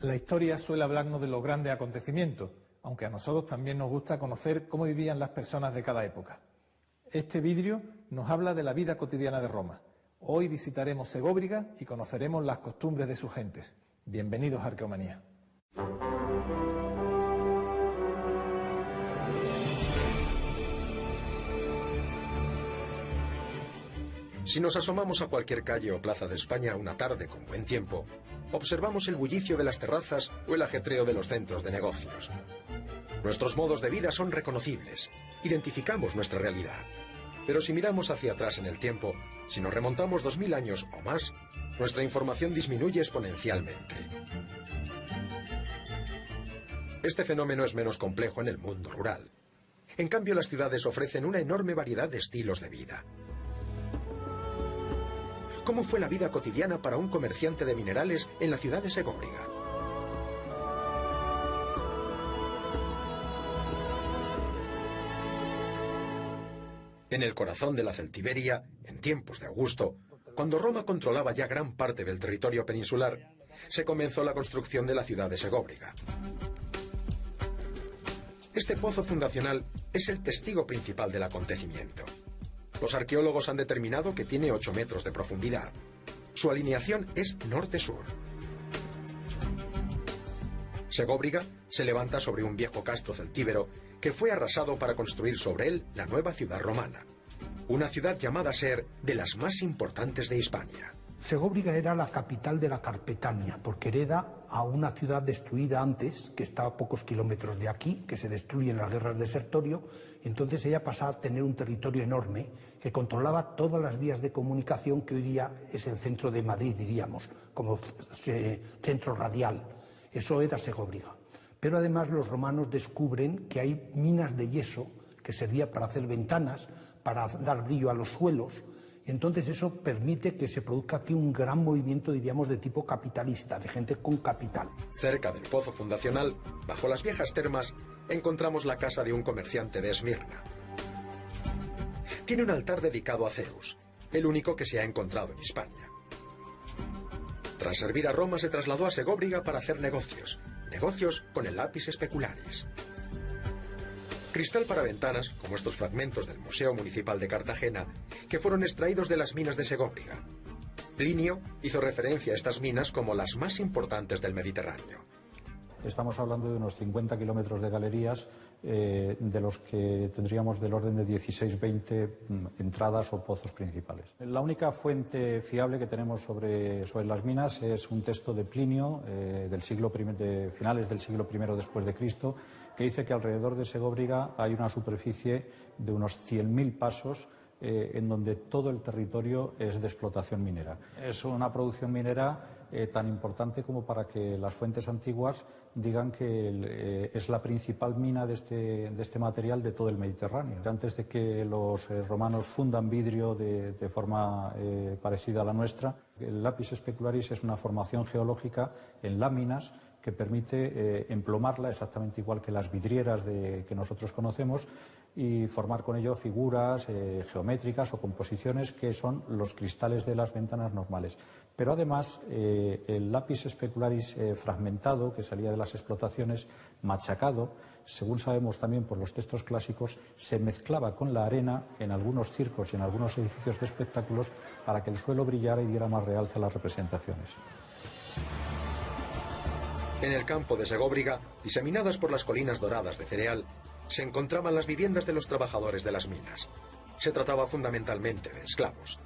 La historia suele hablarnos de los grandes acontecimientos, aunque a nosotros también nos gusta conocer cómo vivían las personas de cada época. Este vidrio nos habla de la vida cotidiana de Roma. Hoy visitaremos Segóbriga y conoceremos las costumbres de sus gentes. Bienvenidos a Arqueomanía. Si nos asomamos a cualquier calle o plaza de España una tarde con buen tiempo, observamos el bullicio de las terrazas o el ajetreo de los centros de negocios. Nuestros modos de vida son reconocibles, identificamos nuestra realidad. Pero si miramos hacia atrás en el tiempo, si nos remontamos 2000 años o más, nuestra información disminuye exponencialmente. Este fenómeno es menos complejo en el mundo rural. En cambio, las ciudades ofrecen una enorme variedad de estilos de vida. ¿Cómo fue la vida cotidiana para un comerciante de minerales en la ciudad de Segóbriga? En el corazón de la Celtiberia, en tiempos de Augusto, cuando Roma controlaba ya gran parte del territorio peninsular, se comenzó la construcción de la ciudad de Segóbriga. Este pozo fundacional es el testigo principal del acontecimiento. Los arqueólogos han determinado que tiene 8 metros de profundidad. Su alineación es norte-sur. Segóbriga se levanta sobre un viejo castro celtíbero que fue arrasado para construir sobre él la nueva ciudad romana. Una ciudad llamada a ser de las más importantes de Hispania. Segóbriga era la capital de la Carpetania, porque hereda a una ciudad destruida antes, que está a pocos kilómetros de aquí, que se destruye en las guerras de Sertorio, y entonces ella pasa a tener un territorio enorme que controlaba todas las vías de comunicación que hoy día es el centro de Madrid, diríamos, como centro radial. Eso era Segóbriga. Pero además los romanos descubren que hay minas de yeso que servía para hacer ventanas, para dar brillo a los suelos. Entonces eso permite que se produzca aquí un gran movimiento, diríamos, de tipo capitalista, de gente con capital. Cerca del pozo fundacional, bajo las viejas termas, encontramos la casa de un comerciante de Esmirna. Tiene un altar dedicado a Zeus, el único que se ha encontrado en Hispania. Tras servir a Roma se trasladó a Segóbriga para hacer negocios con el lapis specularis. Cristal para ventanas, como estos fragmentos del Museo Municipal de Cartagena, que fueron extraídos de las minas de Segóbriga. Plinio hizo referencia a estas minas como las más importantes del Mediterráneo. Estamos hablando de unos 50 kilómetros de galerías, de los que tendríamos del orden de 16-20 entradas o pozos principales. La única fuente fiable que tenemos sobre las minas es un texto de Plinio, de finales del siglo I después de Cristo, que dice que alrededor de Segóbriga hay una superficie de unos 100.000 pasos en donde todo el territorio es de explotación minera. Es una producción minera tan importante como para que las fuentes antiguas digan que es la principal mina de este material de todo el Mediterráneo. Antes de que los romanos fundan vidrio de forma parecida a la nuestra, el lapis specularis es una formación geológica en láminas que permite emplomarla exactamente igual que las vidrieras que nosotros conocemos y formar con ello figuras geométricas o composiciones que son los cristales de las ventanas normales. Pero además el lapis specularis fragmentado que salía de las explotaciones, machacado, según sabemos también por los textos clásicos, se mezclaba con la arena en algunos circos y en algunos edificios de espectáculos para que el suelo brillara y diera más realce a las representaciones. En el campo de Segóbriga, diseminadas por las colinas doradas de cereal, se encontraban las viviendas de los trabajadores de las minas. Se trataba fundamentalmente de esclavos.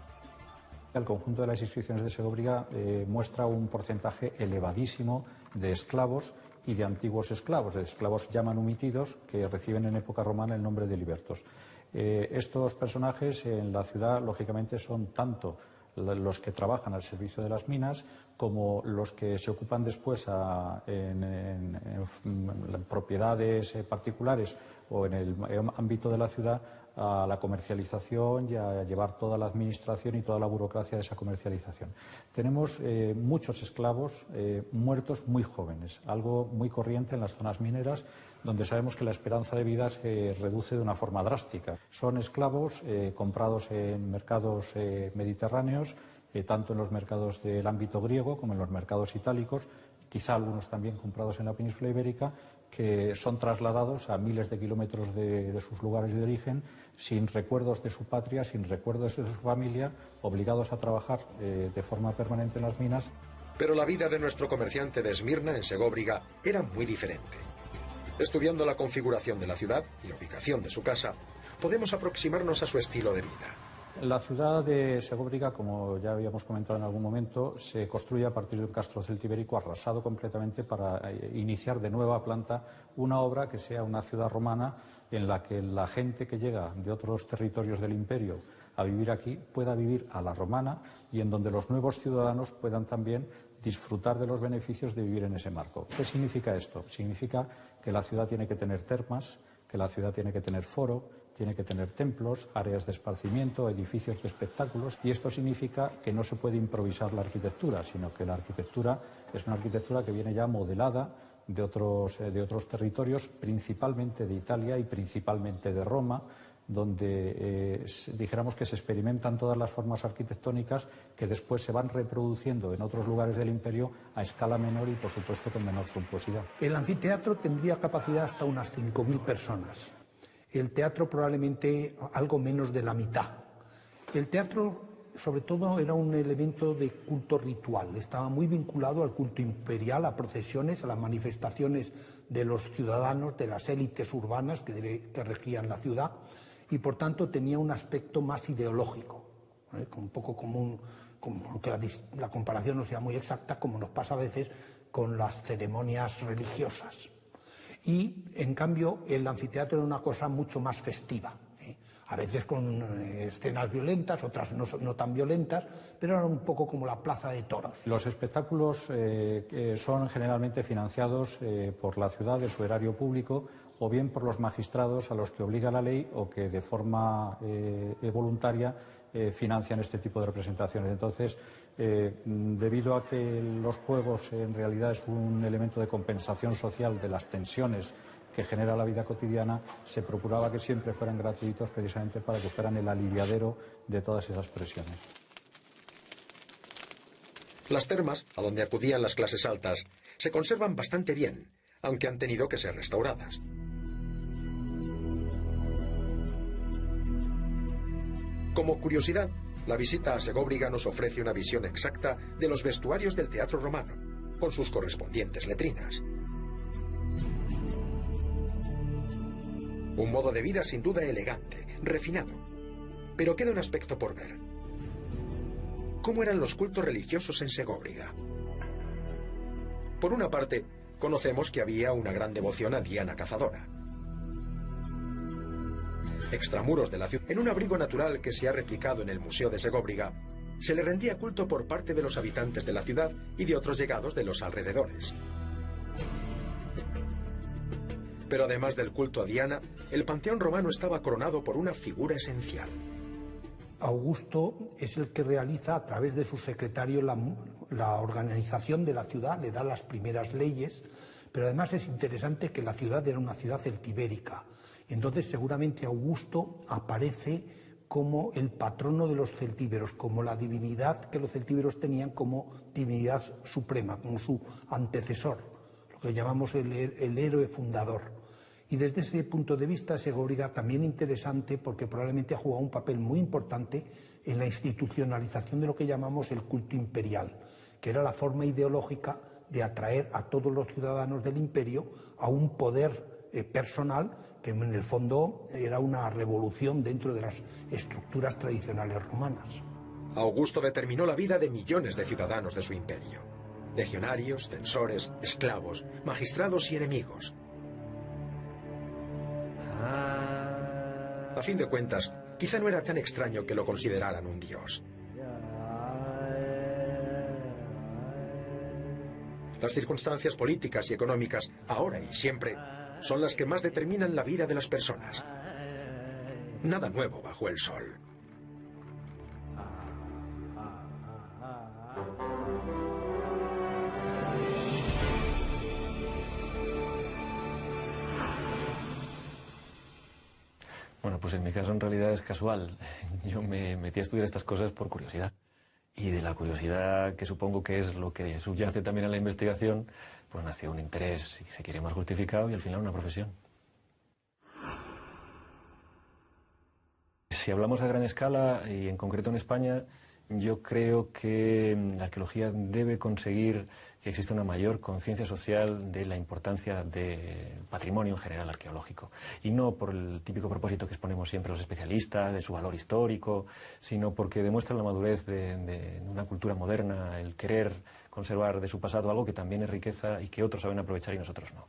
El conjunto de las inscripciones de Segóbriga muestra un porcentaje elevadísimo de esclavos y de antiguos esclavos, de esclavos ya manumitidos que reciben en época romana el nombre de libertos. Estos personajes en la ciudad, lógicamente, son tanto los que trabajan al servicio de las minas como los que se ocupan después en propiedades particulares o en el ámbito de la ciudad a la comercialización y a llevar toda la administración y toda la burocracia de esa comercialización. Tenemos muchos esclavos muertos muy jóvenes, algo muy corriente en las zonas mineras, donde sabemos que la esperanza de vida se reduce de una forma drástica. Son esclavos comprados en mercados mediterráneos, tanto en los mercados del ámbito griego como en los mercados itálicos, quizá algunos también comprados en la península ibérica, que son trasladados a miles de kilómetros de sus lugares de origen, sin recuerdos de su patria, sin recuerdos de su familia, obligados a trabajar de forma permanente en las minas. Pero la vida de nuestro comerciante de Esmirna, en Segóbriga, era muy diferente. Estudiando la configuración de la ciudad y la ubicación de su casa, podemos aproximarnos a su estilo de vida. La ciudad de Segóbriga, como ya habíamos comentado en algún momento, se construye a partir de un castro celtibérico arrasado completamente para iniciar de nueva planta una obra que sea una ciudad romana en la que la gente que llega de otros territorios del imperio a vivir aquí pueda vivir a la romana y en donde los nuevos ciudadanos puedan también disfrutar de los beneficios de vivir en ese marco. ¿Qué significa esto? Significa que la ciudad tiene que tener termas, que la ciudad tiene que tener foro, tiene que tener templos, áreas de esparcimiento, edificios de espectáculos, y esto significa que no se puede improvisar la arquitectura, sino que la arquitectura es una arquitectura que viene ya modelada de otros territorios, principalmente de Italia y principalmente de Roma, donde dijéramos que se experimentan todas las formas arquitectónicas que después se van reproduciendo en otros lugares del imperio a escala menor y, por supuesto, con menor suntuosidad. El anfiteatro tendría capacidad hasta unas 5.000 personas. El teatro probablemente algo menos de la mitad. El teatro, sobre todo, era un elemento de culto ritual. Estaba muy vinculado al culto imperial, a procesiones, a las manifestaciones de los ciudadanos, de las élites urbanas que regían la ciudad, y por tanto tenía un aspecto más ideológico, un poco como aunque la comparación no sea muy exacta, como nos pasa a veces con las ceremonias religiosas. Y, en cambio, el anfiteatro era una cosa mucho más festiva, a veces con escenas violentas, otras no tan violentas, pero era un poco como la plaza de toros. Los espectáculos son generalmente financiados por la ciudad, de su erario público, o bien por los magistrados a los que obliga la ley o que de forma voluntaria financian este tipo de representaciones. Entonces, debido a que los juegos en realidad es un elemento de compensación social de las tensiones que genera la vida cotidiana, se procuraba que siempre fueran gratuitos precisamente para que fueran el aliviadero de todas esas presiones. Las termas, a donde acudían las clases altas, se conservan bastante bien, aunque han tenido que ser restauradas. Como curiosidad, la visita a Segóbriga nos ofrece una visión exacta de los vestuarios del teatro romano, con sus correspondientes letrinas. Un modo de vida sin duda elegante, refinado, pero queda un aspecto por ver. ¿Cómo eran los cultos religiosos en Segóbriga? Por una parte, conocemos que había una gran devoción a Diana Cazadora. Extramuros de la ciudad, en un abrigo natural que se ha replicado en el Museo de Segóbriga, se le rendía culto por parte de los habitantes de la ciudad y de otros llegados de los alrededores. Pero además del culto a Diana, el panteón romano estaba coronado por una figura esencial. Augusto es el que realiza a través de su secretario la organización de la ciudad, le da las primeras leyes, pero además es interesante que la ciudad era una ciudad celtibérica. Entonces seguramente Augusto aparece como el patrono de los celtíberos, como la divinidad que los celtíberos tenían como divinidad suprema, como su antecesor, lo que llamamos el héroe fundador. Y desde ese punto de vista, Segóbriga también interesante porque probablemente ha jugado un papel muy importante en la institucionalización de lo que llamamos el culto imperial, que era la forma ideológica de atraer a todos los ciudadanos del imperio a un poder personal que en el fondo era una revolución dentro de las estructuras tradicionales romanas. Augusto determinó la vida de millones de ciudadanos de su imperio. Legionarios, censores, esclavos, magistrados y enemigos. A fin de cuentas, quizá no era tan extraño que lo consideraran un dios. Las circunstancias políticas y económicas, ahora y siempre, son las que más determinan la vida de las personas. Nada nuevo bajo el sol. Bueno, pues en mi caso en realidad es casual. Yo me metí a estudiar estas cosas por curiosidad. Y Y de la curiosidad, que supongo que es lo que subyace también en la investigación, pues nació un interés, si se quiere, más justificado y al final una profesión. Si hablamos a gran escala y en concreto en España, yo creo que la arqueología debe conseguir que exista una mayor conciencia social de la importancia del patrimonio en general arqueológico. Y no por el típico propósito que exponemos siempre los especialistas, de su valor histórico, sino porque demuestra la madurez de una cultura moderna, el querer conservar de su pasado algo que también es riqueza y que otros saben aprovechar y nosotros no.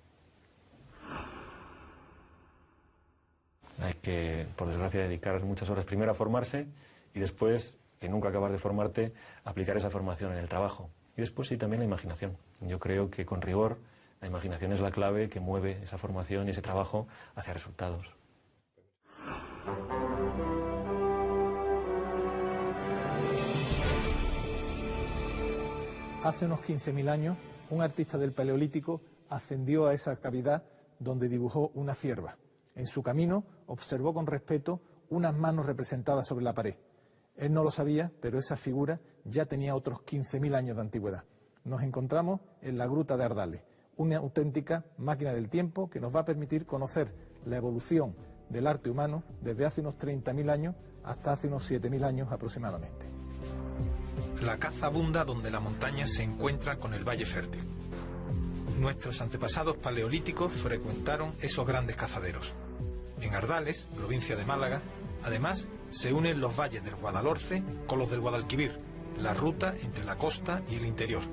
Hay que, por desgracia, dedicar muchas horas primero a formarse y después, que nunca acabar de formarte, aplicar esa formación en el trabajo. Y después sí, también la imaginación. Yo creo que con rigor la imaginación es la clave que mueve esa formación y ese trabajo hacia resultados. Hace unos 15.000 años, un artista del Paleolítico ascendió a esa cavidad donde dibujó una cierva. En su camino observó con respeto unas manos representadas sobre la pared. Él no lo sabía, pero esa figura ya tenía otros 15.000 años de antigüedad. Nos encontramos en la Gruta de Ardales, una auténtica máquina del tiempo que nos va a permitir conocer la evolución del arte humano desde hace unos 30.000 años hasta hace unos 7.000 años aproximadamente. La caza abunda donde la montaña se encuentra con el valle fértil. Nuestros antepasados paleolíticos frecuentaron esos grandes cazaderos. En Ardales, provincia de Málaga, además, se unen los valles del Guadalhorce con los del Guadalquivir, la ruta entre la costa y el interior.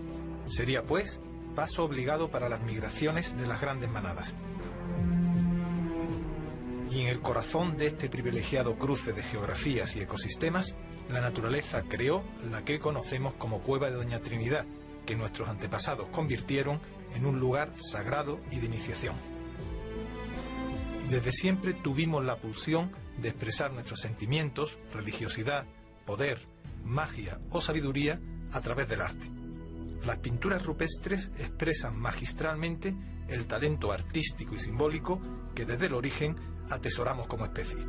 Sería, pues, paso obligado para las migraciones de las grandes manadas. Y en el corazón de este privilegiado cruce de geografías y ecosistemas, la naturaleza creó la que conocemos como Cueva de Doña Trinidad, que nuestros antepasados convirtieron en un lugar sagrado y de iniciación. Desde siempre tuvimos la pulsión de expresar nuestros sentimientos, religiosidad, poder, magia o sabiduría a través del arte. Las pinturas rupestres expresan magistralmente el talento artístico y simbólico que desde el origen atesoramos como especie.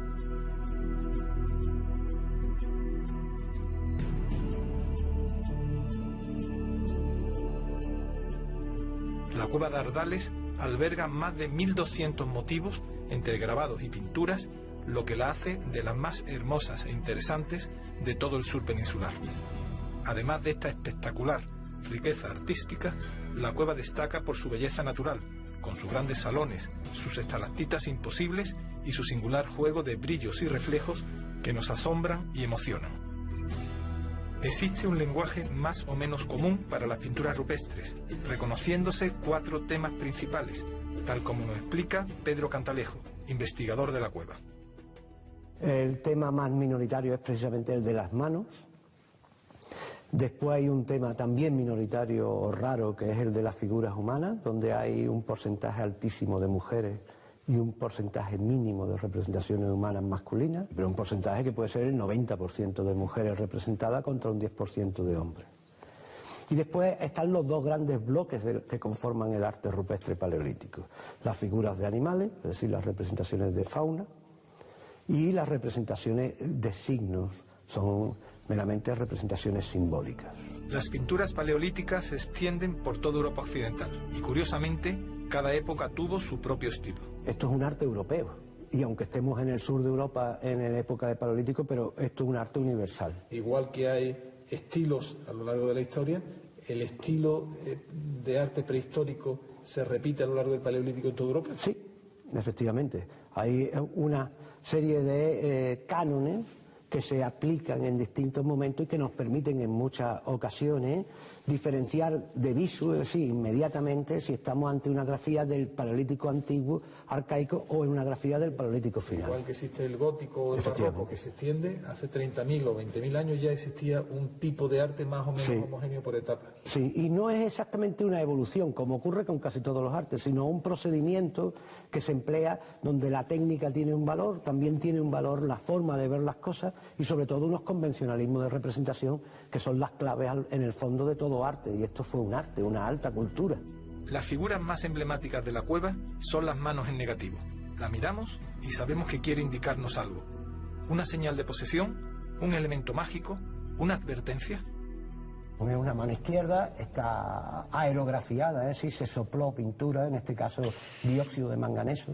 La Cueva de Ardales alberga más de 1.200 motivos entre grabados y pinturas, lo que la hace de las más hermosas e interesantes de todo el sur peninsular. Además de esta espectacular riqueza artística, la cueva destaca por su belleza natural, con sus grandes salones, sus estalactitas imposibles y su singular juego de brillos y reflejos que nos asombran y emocionan. Existe un lenguaje más o menos común para las pinturas rupestres, reconociéndose 4 temas principales, tal como nos explica Pedro Cantalejo, investigador de la cueva. El tema más minoritario es precisamente el de las manos. Después hay un tema también minoritario o raro, que es el de las figuras humanas, donde hay un porcentaje altísimo de mujeres y un porcentaje mínimo de representaciones humanas masculinas, pero un porcentaje que puede ser el 90% de mujeres representadas contra un 10% de hombres. Y después están los 2 grandes bloques que conforman el arte rupestre paleolítico: las figuras de animales, es decir, las representaciones de fauna, y las representaciones de signos, son meramente representaciones simbólicas. Las pinturas paleolíticas se extienden por toda Europa occidental y, curiosamente, cada época tuvo su propio estilo. Esto es un arte europeo, y aunque estemos en el sur de Europa en la época del Paleolítico, pero esto es un arte universal. Igual que hay estilos a lo largo de la historia, el estilo de arte prehistórico se repite a lo largo del Paleolítico en toda Europa. Sí, efectivamente. Hay una serie de cánones que se aplican en distintos momentos y que nos permiten en muchas ocasiones diferenciar de visu, es decir, inmediatamente, si estamos ante una grafía del Paleolítico antiguo, arcaico, o en una grafía del Paleolítico final. Igual que existe el gótico o el barroco, que se extiende, hace 30.000 o 20.000 años ya existía un tipo de arte más o menos homogéneo por etapas. Sí, y no es exactamente una evolución, como ocurre con casi todos los artes, sino un procedimiento que se emplea donde la técnica tiene un valor, también tiene un valor la forma de ver las cosas y sobre todo unos convencionalismos de representación que son las claves en el fondo de todo arte, y esto fue un arte, una alta cultura. Las figuras más emblemáticas de la cueva son las manos en negativo. La miramos y sabemos que quiere indicarnos algo. Una señal de posesión, un elemento mágico, una advertencia. Es una mano izquierda, está aerografiada, es decir, se sopló pintura, en este caso dióxido de manganeso.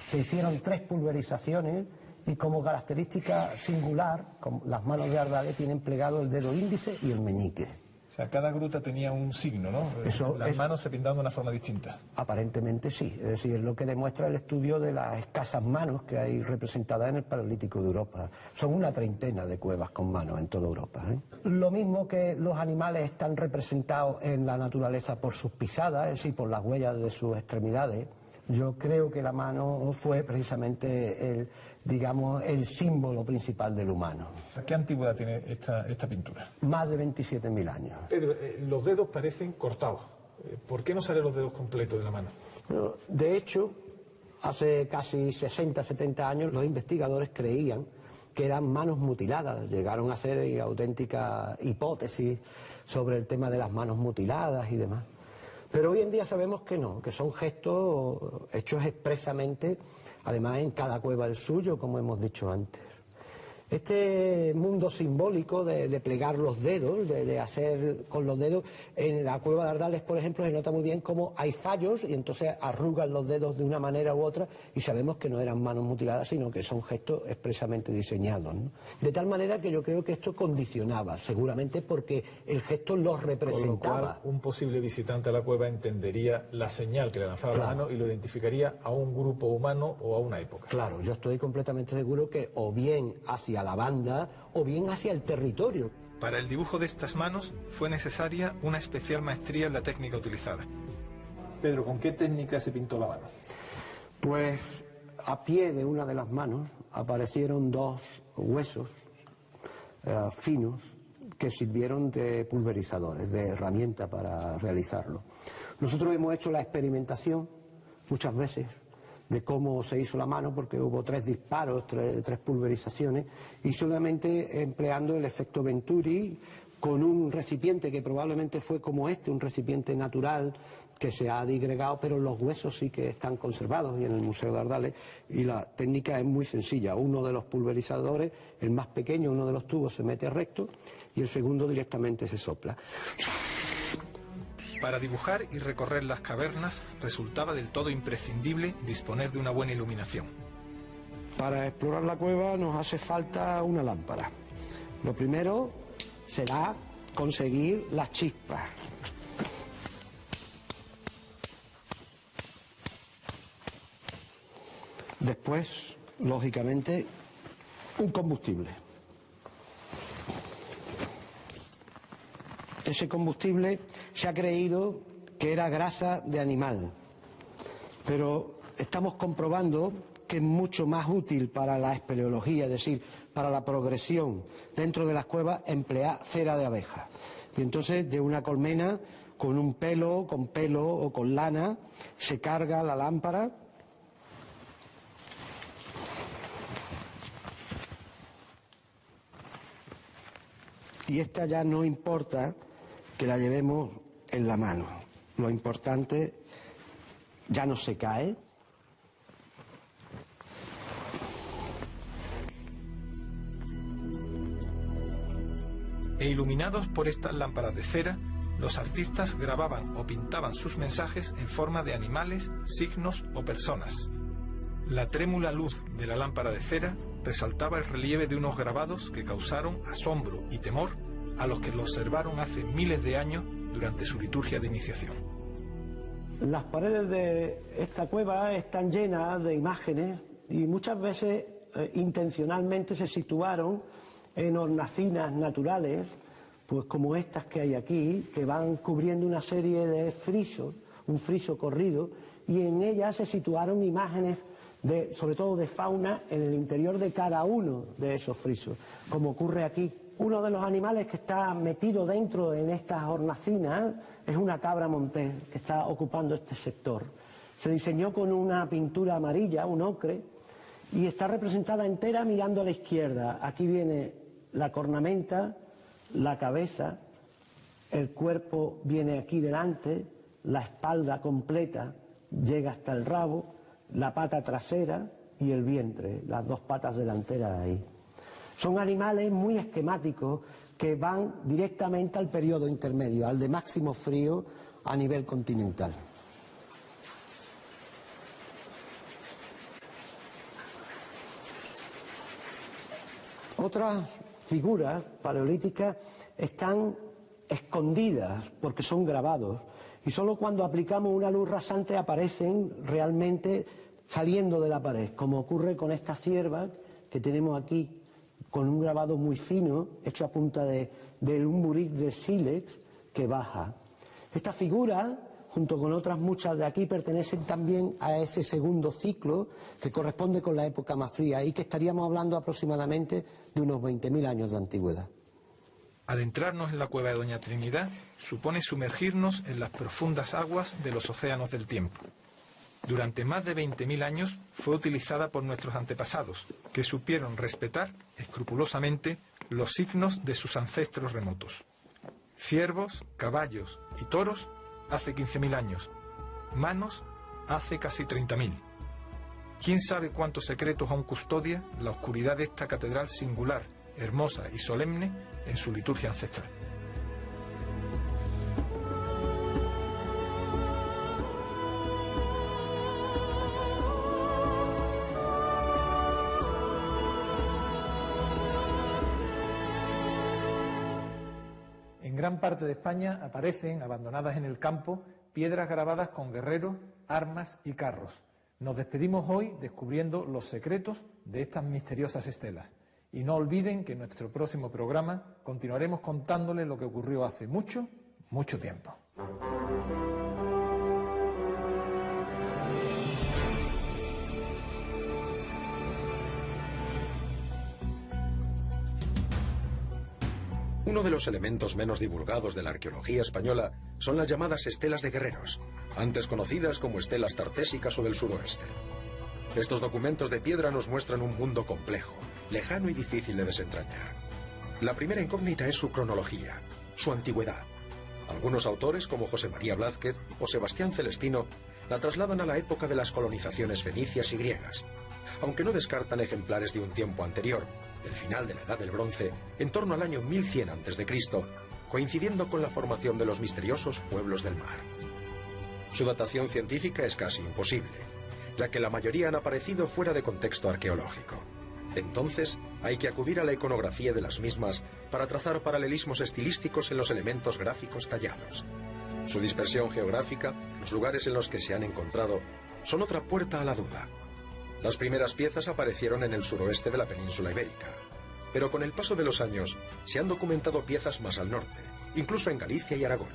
Se hicieron 3 pulverizaciones y como característica singular, las manos de Ardales tienen plegado el dedo índice y el meñique. O sea, cada gruta tenía un signo, ¿no? Las manos se pintaban de una forma distinta. Aparentemente sí, es decir, es lo que demuestra el estudio de las escasas manos que hay representadas en el Paleolítico de Europa. Son una treintena de cuevas con manos en toda Europa, ¿eh? Lo mismo que los animales están representados en la naturaleza por sus pisadas, es decir, por las huellas de sus extremidades. Yo creo que la mano fue precisamente el símbolo principal del humano. ¿Qué antigüedad tiene esta pintura? Más de 27.000 años. Pedro, los dedos parecen cortados. ¿Por qué no salen los dedos completos de la mano? De hecho, hace casi 60, 70 años los investigadores creían que eran manos mutiladas. Llegaron a hacer auténticas hipótesis sobre el tema de las manos mutiladas y demás. Pero hoy en día sabemos que no, que son gestos hechos expresamente, además en cada cueva el suyo, como hemos dicho antes. Este mundo simbólico de plegar los dedos, de hacer con los dedos, en la cueva de Ardales, por ejemplo, se nota muy bien cómo hay fallos y entonces arrugan los dedos de una manera u otra y sabemos que no eran manos mutiladas, sino que son gestos expresamente diseñados, ¿no? De tal manera que yo creo que esto condicionaba, seguramente porque el gesto los representaba. Con lo cual, un posible visitante a la cueva entendería la señal que le lanzaba la mano y lo identificaría a un grupo humano o a una época. Claro, yo estoy completamente seguro que o bien hacia la banda o bien hacia el territorio. Para el dibujo de estas manos fue necesaria una especial maestría en la técnica utilizada. Pedro, ¿con qué técnica se pintó la mano? Pues a pie de una de las manos aparecieron 2 huesos finos que sirvieron de pulverizadores, de herramienta para realizarlo. Nosotros hemos hecho la experimentación muchas veces de cómo se hizo la mano, porque hubo 3 disparos, 3 pulverizaciones, y solamente empleando el efecto Venturi con un recipiente que probablemente fue como un recipiente natural que se ha digregado, pero los huesos sí que están conservados y en el Museo de Ardales, y la técnica es muy sencilla. Uno de los pulverizadores, el más pequeño, uno de los tubos se mete recto y el segundo directamente se sopla. Para dibujar y recorrer las cavernas resultaba del todo imprescindible disponer de una buena iluminación. Para explorar la cueva nos hace falta una lámpara. Lo primero será conseguir las chispas. Después, lógicamente, un combustible. Ese combustible se ha creído que era grasa de animal, pero estamos comprobando que es mucho más útil para la espeleología, es decir, para la progresión dentro de las cuevas, emplear cera de abeja. Y entonces de una colmena con pelo o con lana se carga la lámpara. Y esta ya no importa que la llevemos en la mano. Lo importante, ya no se cae. E iluminados por estas lámparas de cera, los artistas grababan o pintaban sus mensajes en forma de animales, signos o personas. La trémula luz de la lámpara de cera resaltaba el relieve de unos grabados que causaron asombro y temor a los que lo observaron hace miles de años durante su liturgia de iniciación. Las paredes de esta cueva están llenas de imágenes y muchas veces intencionalmente se situaron en hornacinas naturales, pues como estas que hay aquí, que van cubriendo una serie de frisos, un friso corrido, y en ellas se situaron imágenes sobre todo de fauna en el interior de cada uno de esos frisos, como ocurre aquí. Uno de los animales que está metido dentro en estas hornacinas es una cabra montés que está ocupando este sector. Se diseñó con una pintura amarilla, un ocre, y está representada entera mirando a la izquierda. Aquí viene la cornamenta, la cabeza, el cuerpo viene aquí delante, la espalda completa llega hasta el rabo, la pata trasera y el vientre, las 2 patas delanteras ahí. Son animales muy esquemáticos que van directamente al periodo intermedio, al de máximo frío a nivel continental. Otras figuras paleolíticas están escondidas porque son grabados y solo cuando aplicamos una luz rasante aparecen realmente saliendo de la pared, como ocurre con esta cierva que tenemos aquí, con un grabado muy fino, hecho a punta de un buric de sílex que baja. Esta figura, junto con otras muchas de aquí, pertenecen también a ese segundo ciclo que corresponde con la época más fría y que estaríamos hablando aproximadamente de unos 20.000 años de antigüedad. Adentrarnos en la cueva de Doña Trinidad supone sumergirnos en las profundas aguas de los océanos del tiempo. Durante más de 20.000 años fue utilizada por nuestros antepasados, que supieron respetar escrupulosamente los signos de sus ancestros remotos. Ciervos, caballos y toros hace 15.000 años, manos hace casi 30.000. ¿Quién sabe cuántos secretos aún custodia la oscuridad de esta catedral singular, hermosa y solemne en su liturgia ancestral? En gran parte de España aparecen, abandonadas en el campo, piedras grabadas con guerreros, armas y carros. Nos despedimos hoy descubriendo los secretos de estas misteriosas estelas. Y no olviden que en nuestro próximo programa continuaremos contándoles lo que ocurrió hace mucho, mucho tiempo. Uno de los elementos menos divulgados de la arqueología española son las llamadas estelas de guerreros, antes conocidas como estelas tartésicas o del suroeste. Estos documentos de piedra nos muestran un mundo complejo, lejano y difícil de desentrañar. La primera incógnita es su cronología, su antigüedad. Algunos autores, como José María Blázquez o Sebastián Celestino, la trasladan a la época de las colonizaciones fenicias y griegas, aunque no descartan ejemplares de un tiempo anterior, del final de la Edad del Bronce, en torno al año 1100 a.C., coincidiendo con la formación de los misteriosos pueblos del mar. Su datación científica es casi imposible, ya que la mayoría han aparecido fuera de contexto arqueológico. Entonces, hay que acudir a la iconografía de las mismas para trazar paralelismos estilísticos en los elementos gráficos tallados. Su dispersión geográfica, los lugares en los que se han encontrado, son otra puerta a la duda. Las primeras piezas aparecieron en el suroeste de la península ibérica, pero con el paso de los años se han documentado piezas más al norte, incluso en Galicia y Aragón.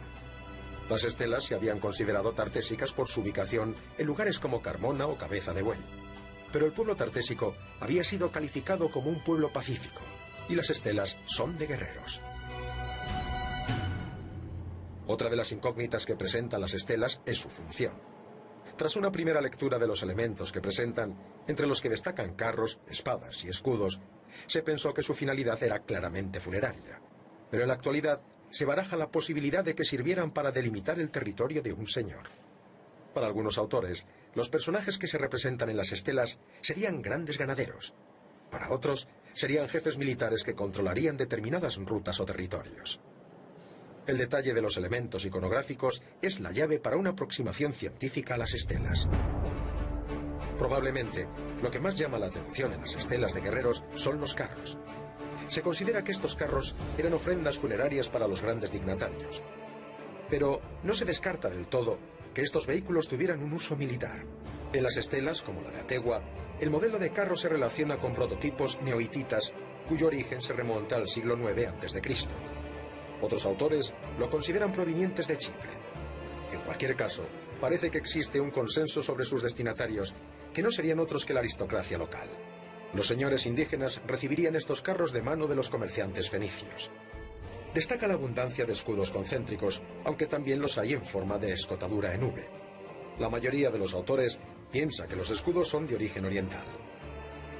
Las estelas se habían considerado tartésicas por su ubicación en lugares como Carmona o Cabeza de Buey, pero el pueblo tartésico había sido calificado como un pueblo pacífico, y las estelas son de guerreros. Otra de las incógnitas que presentan las estelas es su función. Tras una primera lectura de los elementos que presentan, entre los que destacan carros, espadas y escudos, se pensó que su finalidad era claramente funeraria. Pero en la actualidad se baraja la posibilidad de que sirvieran para delimitar el territorio de un señor. Para algunos autores, los personajes que se representan en las estelas serían grandes ganaderos. Para otros, serían jefes militares que controlarían determinadas rutas o territorios. El detalle de los elementos iconográficos es la llave para una aproximación científica a las estelas. Probablemente, lo que más llama la atención en las estelas de guerreros son los carros. Se considera que estos carros eran ofrendas funerarias para los grandes dignatarios. Pero no se descarta del todo que estos vehículos tuvieran un uso militar. En las estelas, como la de Ategua, el modelo de carro se relaciona con prototipos neohititas, cuyo origen se remonta al siglo IX a.C. Otros autores lo consideran provenientes de Chipre. En cualquier caso, parece que existe un consenso sobre sus destinatarios, que no serían otros que la aristocracia local. Los señores indígenas recibirían estos carros de mano de los comerciantes fenicios. Destaca la abundancia de escudos concéntricos, aunque también los hay en forma de escotadura en V. La mayoría de los autores piensa que los escudos son de origen oriental.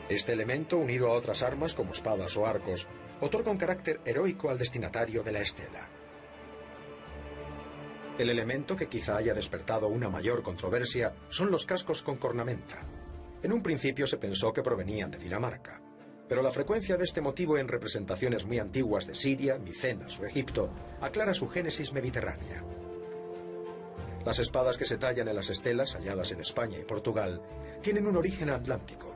Este elemento, unido a otras armas como espadas o arcos, otorga un carácter heroico al destinatario de la estela. El elemento que quizá haya despertado una mayor controversia son los cascos con cornamenta. En un principio se pensó que provenían de Dinamarca, Pero la frecuencia de este motivo en representaciones muy antiguas de Siria, Micenas o Egipto aclara su génesis mediterránea. Las espadas que se tallan en las estelas, halladas en España y Portugal, tienen un origen atlántico.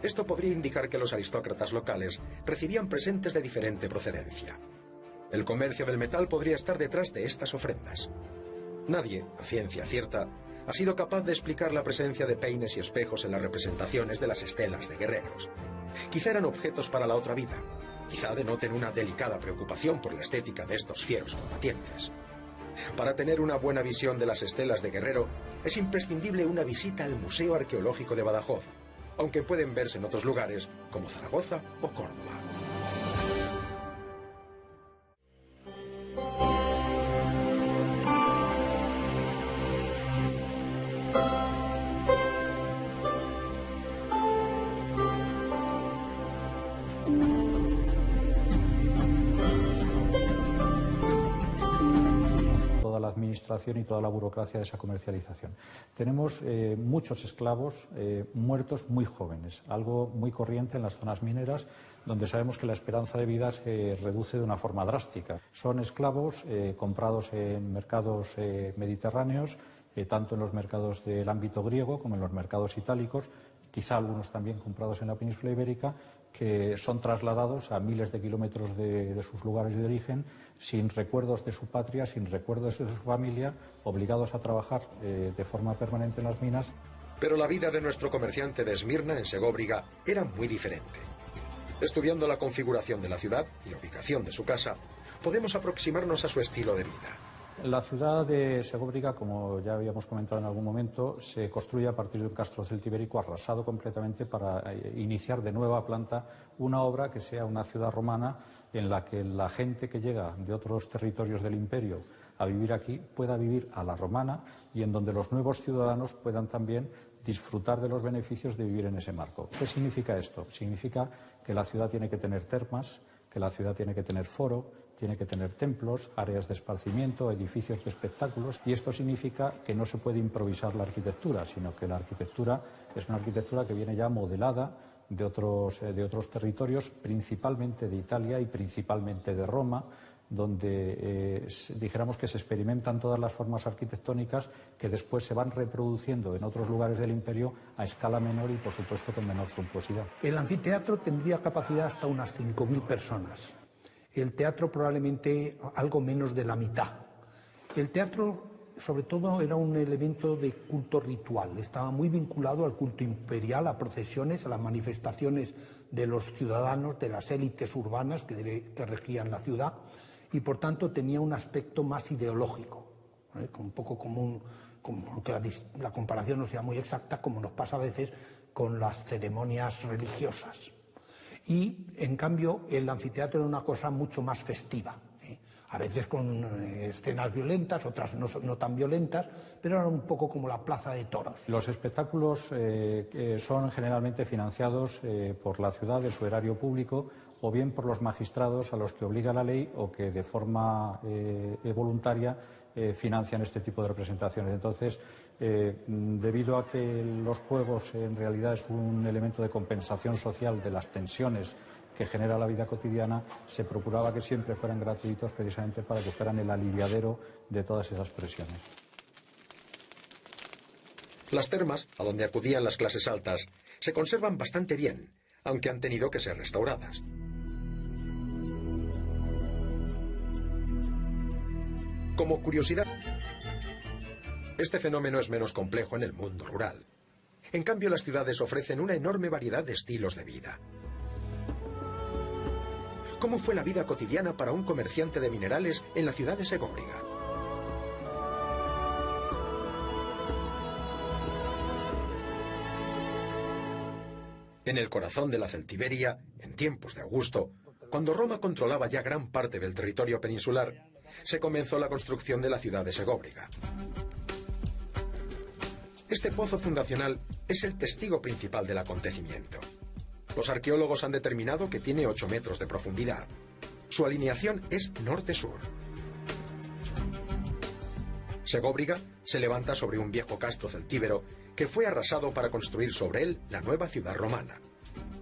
Esto podría indicar que los aristócratas locales recibían presentes de diferente procedencia. El comercio del metal podría estar detrás de estas ofrendas. Nadie, a ciencia cierta, ha sido capaz de explicar la presencia de peines y espejos en las representaciones de las estelas de guerreros. Quizá eran objetos para la otra vida. Quizá denoten una delicada preocupación por la estética de estos fieros combatientes. Para tener una buena visión de las estelas de guerrero, es imprescindible una visita al Museo Arqueológico de Badajoz, aunque pueden verse en otros lugares como Zaragoza o Córdoba. Administración y toda la burocracia de esa comercialización. Tenemos muchos esclavos muertos muy jóvenes, algo muy corriente en las zonas mineras, donde sabemos que la esperanza de vida se reduce de una forma drástica. Son esclavos comprados en mercados mediterráneos, tanto en los mercados del ámbito griego como en los mercados itálicos, quizá algunos también comprados en la península ibérica, que son trasladados a miles de kilómetros de sus lugares de origen, sin recuerdos de su patria, sin recuerdos de su familia, obligados a trabajar de forma permanente en las minas. Pero la vida de nuestro comerciante de Esmirna, en Segóbriga, era muy diferente. Estudiando la configuración de la ciudad y la ubicación de su casa, podemos aproximarnos a su estilo de vida. La ciudad de Segóbriga, como ya habíamos comentado en algún momento, se construye a partir de un castro celtibérico arrasado completamente para iniciar de nueva planta una obra que sea una ciudad romana en la que la gente que llega de otros territorios del imperio a vivir aquí pueda vivir a la romana y en donde los nuevos ciudadanos puedan también disfrutar de los beneficios de vivir en ese marco. ¿Qué significa esto? Significa que la ciudad tiene que tener termas, que la ciudad tiene que tener foro, tiene que tener templos, áreas de esparcimiento, edificios de espectáculos, y esto significa que no se puede improvisar la arquitectura, sino que la arquitectura es una arquitectura que viene ya modelada de otros territorios, principalmente de Italia y principalmente de Roma, donde dijéramos que se experimentan todas las formas arquitectónicas que después se van reproduciendo en otros lugares del imperio a escala menor y, por supuesto, con menor suntuosidad. El anfiteatro tendría capacidad hasta unas 5.000 personas. El teatro probablemente algo menos de la mitad. El teatro, sobre todo, era un elemento de culto ritual. Estaba muy vinculado al culto imperial, a procesiones, a las manifestaciones de los ciudadanos, de las élites urbanas que regían la ciudad, y por tanto tenía un aspecto más ideológico, un poco como aunque la comparación no sea muy exacta, como nos pasa a veces con las ceremonias religiosas. Y, en cambio, el anfiteatro era una cosa mucho más festiva, a veces con escenas violentas, otras no tan violentas, pero era un poco como la plaza de toros. Los espectáculos son generalmente financiados por la ciudad de su erario público o bien por los magistrados a los que obliga la ley o que de forma voluntaria financian este tipo de representaciones. Entonces, debido a que los juegos en realidad es un elemento de compensación social de las tensiones que genera la vida cotidiana, se procuraba que siempre fueran gratuitos precisamente para que fueran el aliviadero de todas esas presiones. Las termas, a donde acudían las clases altas, se conservan bastante bien, aunque han tenido que ser restauradas. Como curiosidad, este fenómeno es menos complejo en el mundo rural. En cambio, las ciudades ofrecen una enorme variedad de estilos de vida. ¿Cómo fue la vida cotidiana para un comerciante de minerales en la ciudad de Segóbriga? En el corazón de la Celtiberia, en tiempos de Augusto, cuando Roma controlaba ya gran parte del territorio peninsular, se comenzó la construcción de la ciudad de Segóbriga. Este pozo fundacional es el testigo principal del acontecimiento. Los arqueólogos han determinado que tiene 8 metros de profundidad. Su alineación es norte-sur. Segóbriga se levanta sobre un viejo castro celtíbero que fue arrasado para construir sobre él la nueva ciudad romana.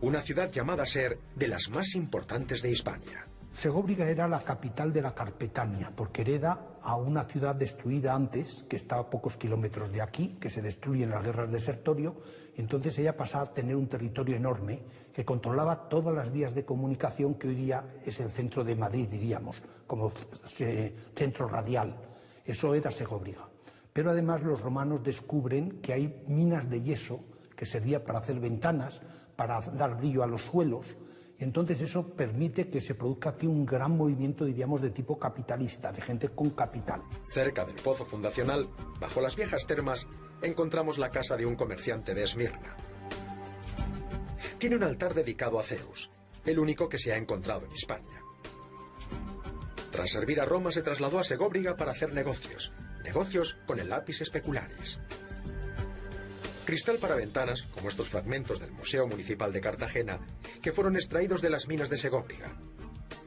una ciudad llamada a ser de las más importantes de Hispania. Segóbriga era la capital de la Carpetania, porque hereda a una ciudad destruida antes, que está a pocos kilómetros de aquí, que se destruye en las guerras de Sertorio, y entonces ella pasa a tener un territorio enorme que controlaba todas las vías de comunicación que hoy día es el centro de Madrid, diríamos, como centro radial. Eso era Segóbriga. Pero además los romanos descubren que hay minas de yeso que servían para hacer ventanas, para dar brillo a los suelos. Y entonces eso permite que se produzca aquí un gran movimiento, diríamos, de tipo capitalista, de gente con capital. Cerca del pozo fundacional, bajo las viejas termas, encontramos la casa de un comerciante de Esmirna. Tiene un altar dedicado a Zeus, el único que se ha encontrado en Hispania. Tras servir a Roma se trasladó a Segóbriga para hacer negocios con el lapis specularis. Cristal para ventanas, como estos fragmentos del Museo Municipal de Cartagena, que fueron extraídos de las minas de Segóbriga.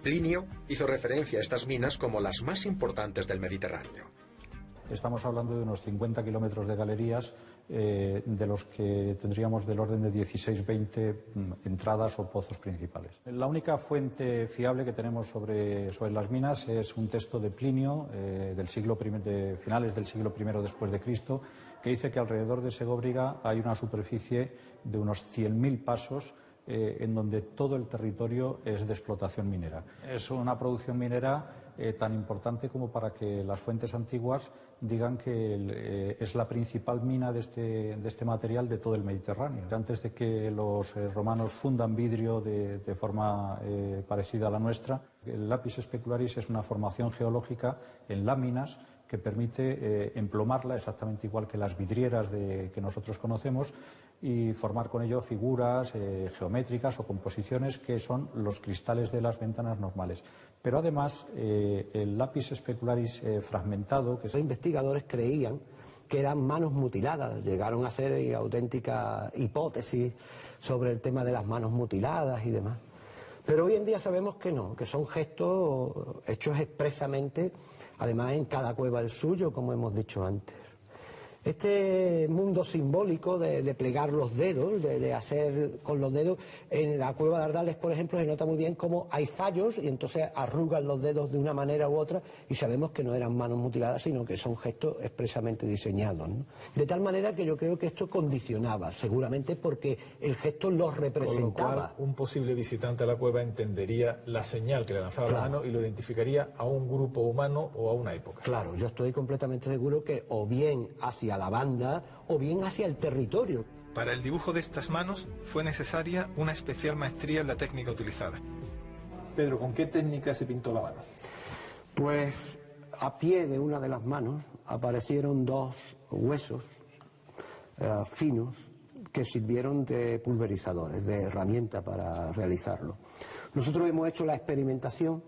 Plinio hizo referencia a estas minas como las más importantes del Mediterráneo. Estamos hablando de unos 50 kilómetros de galerías, de los que tendríamos del orden de 16-20 entradas o pozos principales. La única fuente fiable que tenemos sobre las minas es un texto de Plinio, de finales del siglo I después de Cristo, que dice que alrededor de Segóbriga hay una superficie de unos 100.000 pasos en donde todo el territorio es de explotación minera. Es una producción minera tan importante como para que las fuentes antiguas digan que es la principal mina de este material de todo el Mediterráneo. Antes de que los romanos fundan vidrio de forma parecida a la nuestra, el lapis specularis es una formación geológica en láminas que permite emplomarla exactamente igual que las vidrieras que nosotros conocemos y formar con ello figuras geométricas o composiciones que son los cristales de las ventanas normales. Pero además el lapis specularis fragmentado... Los investigadores creían que eran manos mutiladas, llegaron a hacer auténticas hipótesis sobre el tema de las manos mutiladas y demás. Pero hoy en día sabemos que no, que son gestos hechos expresamente, además en cada cueva el suyo, como hemos dicho antes. Este mundo simbólico de plegar los dedos, de hacer con los dedos, en la cueva de Ardales, por ejemplo, se nota muy bien cómo hay fallos y entonces arrugan los dedos de una manera u otra y sabemos que no eran manos mutiladas, sino que son gestos expresamente diseñados, ¿no? De tal manera que yo creo que esto condicionaba, seguramente porque el gesto los representaba. Con lo cual, un posible visitante a la cueva entendería la señal que le lanzaba la mano y lo identificaría a un grupo humano o a una época. Claro, yo estoy completamente seguro que o bien hacia la banda o bien hacia el territorio. Para el dibujo de estas manos fue necesaria una especial maestría en la técnica utilizada. Pedro, ¿con qué técnica se pintó la mano? Pues a pie de una de las manos aparecieron dos huesos finos que sirvieron de pulverizadores, de herramienta para realizarlo. Nosotros hemos hecho la experimentación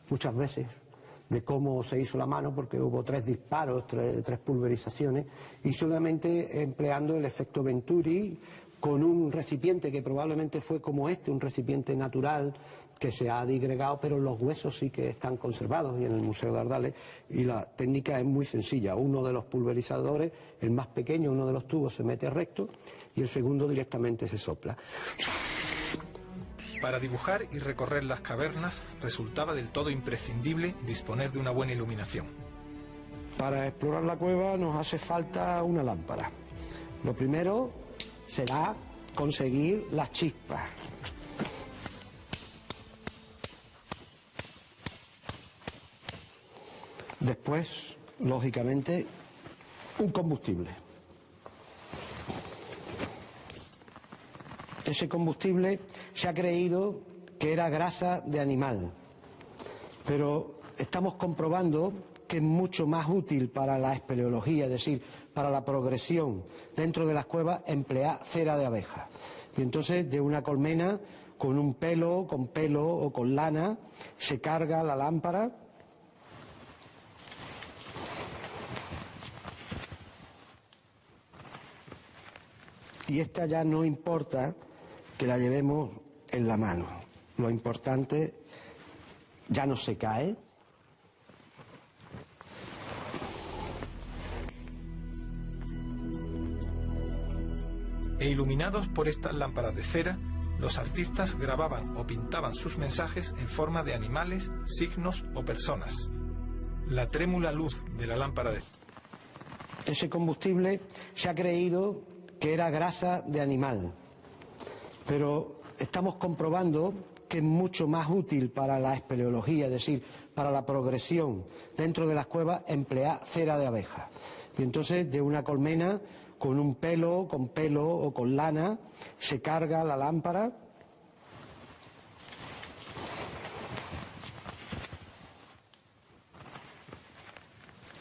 muchas veces de cómo se hizo la mano, porque hubo 3 disparos, tres pulverizaciones, y solamente empleando el efecto Venturi con un recipiente que probablemente fue como este, un recipiente natural que se ha digregado, pero los huesos sí que están conservados y en el Museo de Ardales, y la técnica es muy sencilla. Uno de los pulverizadores, el más pequeño, uno de los tubos se mete recto y el segundo directamente se sopla. Para dibujar y recorrer las cavernas resultaba del todo imprescindible disponer de una buena iluminación. Para explorar la cueva nos hace falta una lámpara. Lo primero será conseguir las chispas. Después, lógicamente, un combustible. Ese combustible se ha creído que era grasa de animal, pero estamos comprobando que es mucho más útil para la espeleología, es decir, para la progresión dentro de las cuevas, emplear cera de abeja. Y entonces de una colmena con pelo o con lana se carga la lámpara. Y esta ya no importa que la llevemos en la mano. Lo importante, ya no se cae. E iluminados por estas lámparas de cera, los artistas grababan o pintaban sus mensajes en forma de animales, signos o personas. La trémula luz de la lámpara de... Ese combustible se ha creído que era grasa de animal, pero estamos comprobando que es mucho más útil para la espeleología, es decir, para la progresión dentro de las cuevas, emplear cera de abeja. Y entonces de una colmena, con pelo o con lana, se carga la lámpara.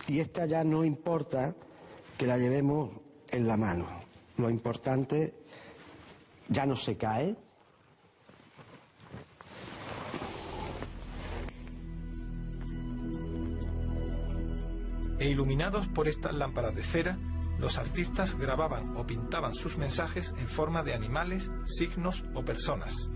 Y esta ya no importa que la llevemos en la mano. Lo importante, ya no se cae. E iluminados por estas lámparas de cera, los artistas grababan o pintaban sus mensajes en forma de animales, signos o personas.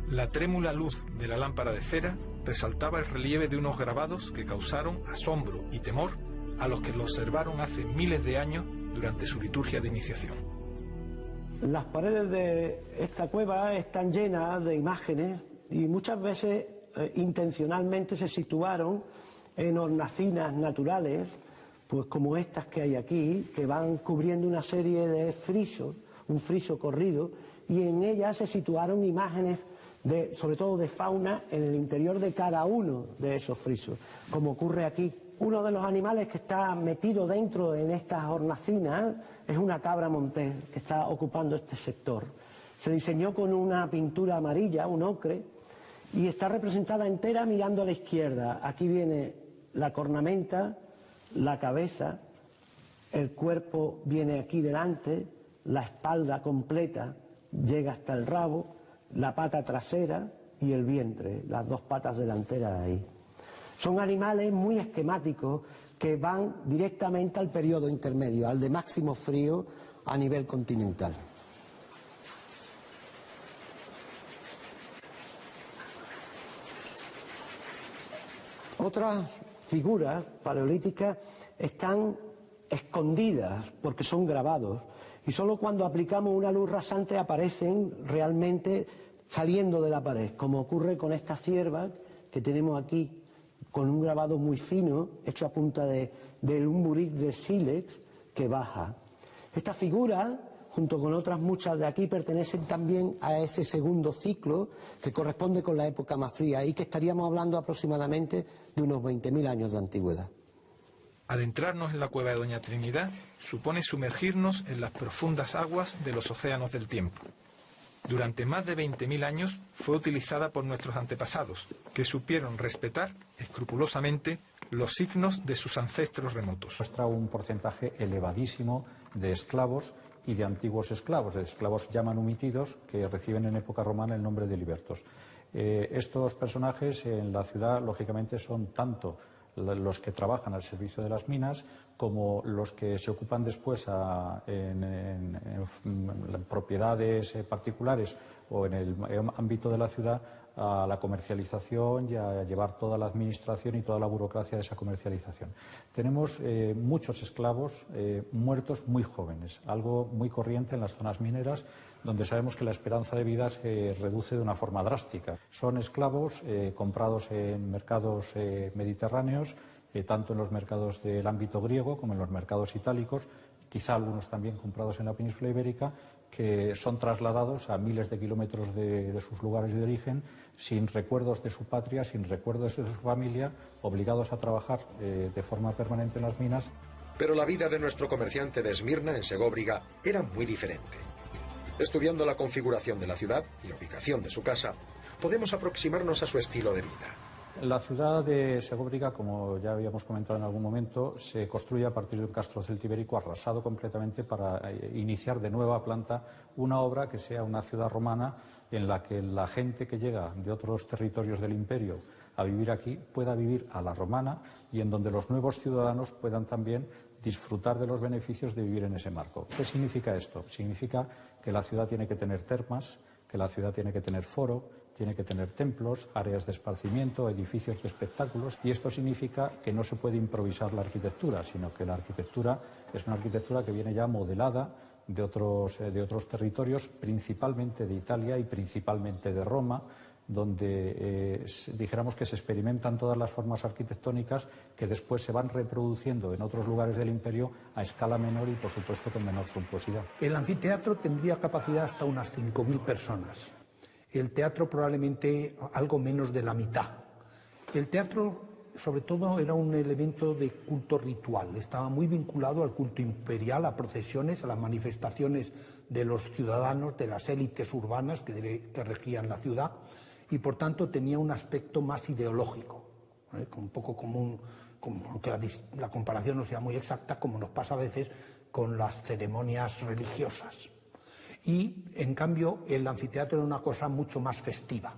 La trémula luz de la lámpara de cera resaltaba el relieve de unos grabados que causaron asombro y temor a los que lo observaron hace miles de años durante su liturgia de iniciación. Las paredes de esta cueva están llenas de imágenes y muchas veces intencionalmente se situaron en hornacinas naturales, pues como estas que hay aquí, que van cubriendo una serie de frisos, un friso corrido, y en ellas se situaron imágenes sobre todo de fauna en el interior de cada uno de esos frisos, como ocurre aquí. Uno de los animales que está metido dentro en estas hornacinas es una cabra montés que está ocupando este sector. Se diseñó con una pintura amarilla, un ocre, y está representada entera mirando a la izquierda. Aquí viene la cornamenta, la cabeza, el cuerpo viene aquí delante, la espalda completa llega hasta el rabo, la pata trasera y el vientre, las dos patas delanteras ahí. Son animales muy esquemáticos que van directamente al periodo intermedio, al de máximo frío a nivel continental. Otras figuras paleolíticas están escondidas porque son grabados y solo cuando aplicamos una luz rasante aparecen realmente saliendo de la pared, como ocurre con esta cierva que tenemos aquí, con un grabado muy fino, hecho a punta de un buric de sílex que baja. Esta figura, junto con otras muchas de aquí, pertenecen también a ese segundo ciclo que corresponde con la época más fría y que estaríamos hablando aproximadamente de unos 20.000 años de antigüedad. Adentrarnos en la cueva de Doña Trinidad supone sumergirnos en las profundas aguas de los océanos del tiempo. Durante más de 20.000 años fue utilizada por nuestros antepasados, que supieron respetar escrupulosamente los signos de sus ancestros remotos. Muestra un porcentaje elevadísimo de esclavos y de antiguos esclavos, de esclavos ya manumitidos que reciben en época romana el nombre de libertos. Estos personajes en la ciudad, lógicamente, son tanto los que trabajan al servicio de las minas como los que se ocupan después en propiedades particulares o en el ámbito de la ciudad a la comercialización y a llevar toda la administración y toda la burocracia de esa comercialización. Tenemos muchos esclavos muertos muy jóvenes, algo muy corriente en las zonas mineras, donde sabemos que la esperanza de vida se reduce de una forma drástica. Son esclavos comprados en mercados mediterráneos, tanto en los mercados del ámbito griego como en los mercados itálicos, quizá algunos también comprados en la península ibérica, que son trasladados a miles de kilómetros de sus lugares de origen, sin recuerdos de su patria, sin recuerdos de su familia, obligados a trabajar de forma permanente en las minas. Pero la vida de nuestro comerciante de Esmirna, en Segóbriga, era muy diferente. Estudiando la configuración de la ciudad y la ubicación de su casa, podemos aproximarnos a su estilo de vida. La ciudad de Segóbriga, como ya habíamos comentado en algún momento, se construye a partir de un castro celtibérico arrasado completamente para iniciar de nueva planta una obra que sea una ciudad romana en la que la gente que llega de otros territorios del imperio a vivir aquí pueda vivir a la romana y en donde los nuevos ciudadanos puedan también disfrutar de los beneficios de vivir en ese marco. ¿Qué significa esto? Significa que la ciudad tiene que tener termas, que la ciudad tiene que tener foro, tiene que tener templos, áreas de esparcimiento, edificios de espectáculos, y esto significa que no se puede improvisar la arquitectura, sino que la arquitectura es una arquitectura que viene ya modelada de otros territorios, principalmente de Italia y principalmente de Roma, donde dijéramos que se experimentan todas las formas arquitectónicas que después se van reproduciendo en otros lugares del imperio a escala menor y, por supuesto, con menor suntuosidad. El anfiteatro tendría capacidad hasta unas 5.000 personas. El teatro probablemente algo menos de la mitad. El teatro, sobre todo, era un elemento de culto ritual. Estaba muy vinculado al culto imperial, a procesiones, a las manifestaciones de los ciudadanos, de las élites urbanas que regían la ciudad, y por tanto tenía un aspecto más ideológico, un poco como aunque la comparación no sea muy exacta, como nos pasa a veces con las ceremonias religiosas. Y en cambio el anfiteatro era una cosa mucho más festiva,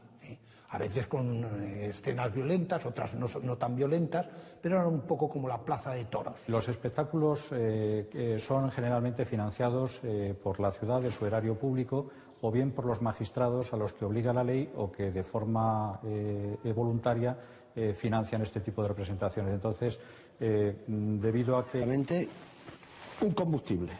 a veces con escenas violentas, otras no tan violentas, pero era un poco como la plaza de toros. Los espectáculos son generalmente financiados por la ciudad de su erario público, o bien por los magistrados a los que obliga la ley o que de forma voluntaria financian este tipo de representaciones. Entonces, debido a que... Un combustible.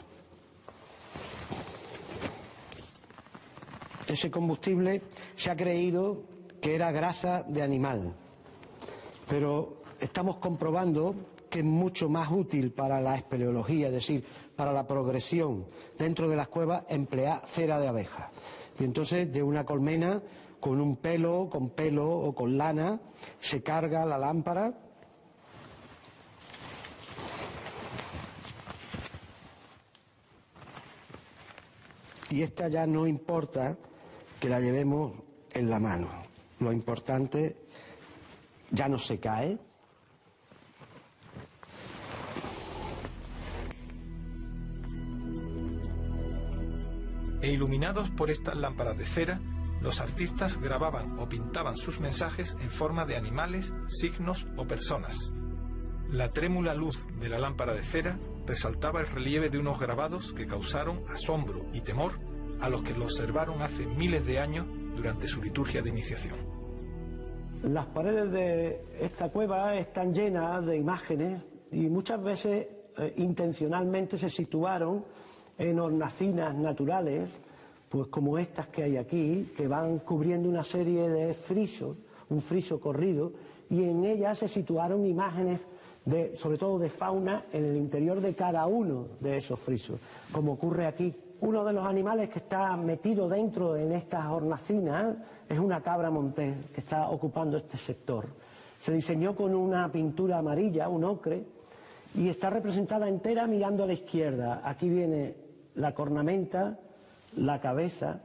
Ese combustible se ha creído que era grasa de animal, pero estamos comprobando que es mucho más útil para la espeleología, es decir, para la progresión dentro de las cuevas, emplear cera de abeja. Y entonces de una colmena con pelo o con lana se carga la lámpara y esta ya no importa que la llevemos en la mano. Lo importante, ya no se cae. E iluminados por estas lámparas de cera, los artistas grababan o pintaban sus mensajes en forma de animales, signos o personas. La trémula luz de la lámpara de cera resaltaba el relieve de unos grabados que causaron asombro y temor a los que lo observaron hace miles de años durante su liturgia de iniciación. Las paredes de esta cueva están llenas de imágenes y muchas veces intencionalmente se situaron en hornacinas naturales, pues como estas que hay aquí, que van cubriendo una serie de frisos, un friso corrido, y en ellas se situaron imágenes sobre todo de fauna en el interior de cada uno de esos frisos, como ocurre aquí. Uno de los animales que está metido dentro en estas hornacinas es una cabra montés que está ocupando este sector. Se diseñó con una pintura amarilla, un ocre, y está representada entera mirando a la izquierda. Aquí viene la cornamenta, la cabeza,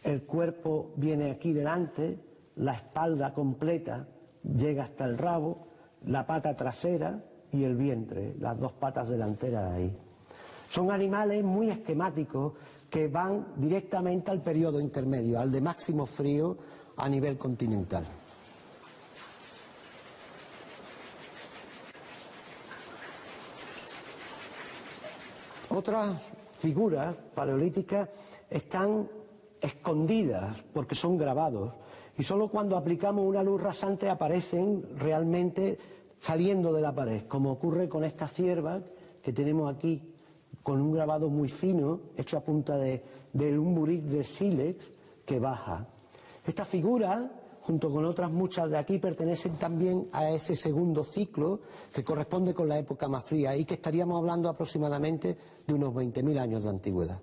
el cuerpo viene aquí delante, la espalda completa llega hasta el rabo, la pata trasera y el vientre, las dos patas delanteras ahí. Son animales muy esquemáticos que van directamente al periodo intermedio, al de máximo frío a nivel continental. Otras figuras paleolíticas están escondidas porque son grabados y solo cuando aplicamos una luz rasante aparecen realmente saliendo de la pared, como ocurre con esta cierva que tenemos aquí, con un grabado muy fino, hecho a punta de un buric de sílex que baja. Esta figura, junto con otras muchas de aquí, pertenecen también a ese segundo ciclo que corresponde con la época más fría y que estaríamos hablando aproximadamente de unos 20.000 años de antigüedad.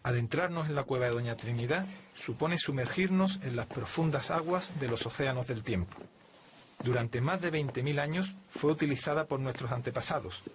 Adentrarnos en la cueva de Doña Trinidad supone sumergirnos en las profundas aguas de los océanos del tiempo. Durante más de 20.000 años fue utilizada por nuestros antepasados